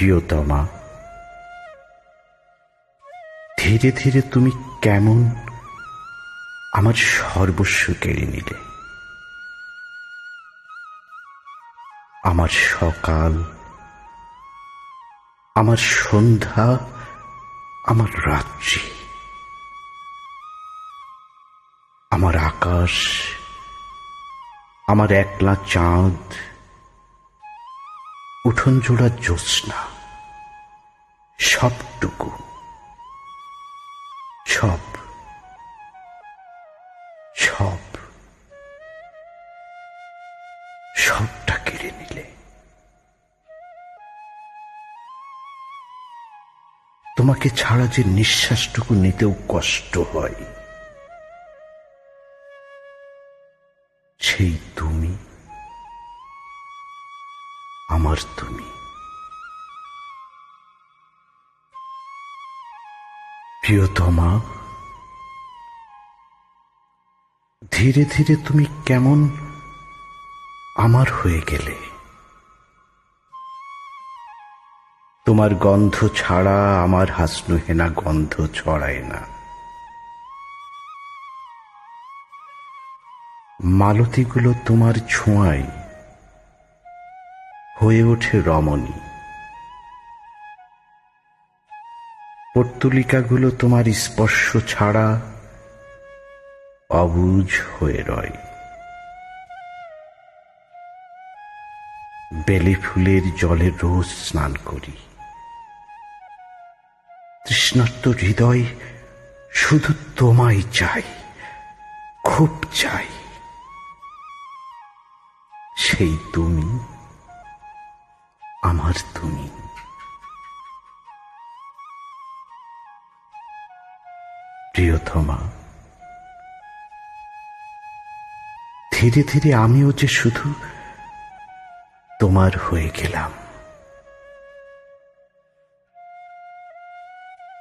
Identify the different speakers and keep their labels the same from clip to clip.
Speaker 1: প্রিয়তমা, ধীরে ধীরে তুমি কেমন আমার সর্বস্ব কেড়ে নিলে। আমার সকাল, আমার সন্ধ্যা, আমার রাত্রি, আমার আকাশ, আমার একলা চাঁদ, উঠোন জোড়া জ্যোৎস্না, সবটুকু, সব সব সবটা কেড়ে নিলে। তোমাকে ছাড়া যে নিঃশ্বাসটুকু নিতেও কষ্ট হয়, সেই তুমি, আমার তুমি। প্রিয়তমা, ধীরে ধীরে তুমি কেমন আমার হয়ে গেলে। তোমার গন্ধ ছাড়া আমার হাসনুহেনা গন্ধ ছড়ায় না। মালতীগুলো তোমার ছোঁয়ায় হয়ে ওঠে রমণী। পর্তুলিকাগুলো তোমার স্পর্শ ছাড়া অবুঝ হয়ে রয়। বেলি ফুলের জলে রোজ স্নান করি। তৃষ্ণার্ত হৃদয় শুধু তোমায় চাই, খুব চাই। সেই তুমি, আমার তুমি। প্রিয়তমা, ধীরে ধীরে আমিও যে শুধু তোমার হয়ে গেলাম।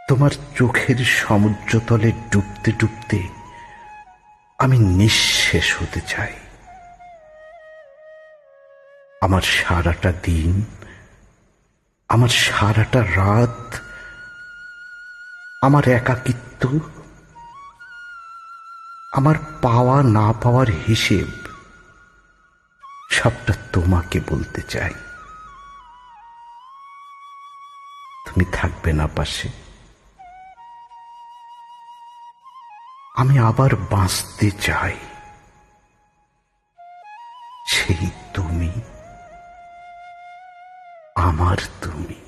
Speaker 1: তোমার চোখের সমুদ্রতলে ডুবতে ডুবতে আমি নিঃশেষ হতে চাই। আমার সারাটা দিন, আমার সারাটা রাত, আমার একাকিত্ব, আমার পাওয়া না পাওয়ার হিসেব সবটা তোমাকে বলতে চাই। তুমি থাকবে না পাশে, আমি আবার বাঁচতে চাই। সেই তুমি, আমার তুমি।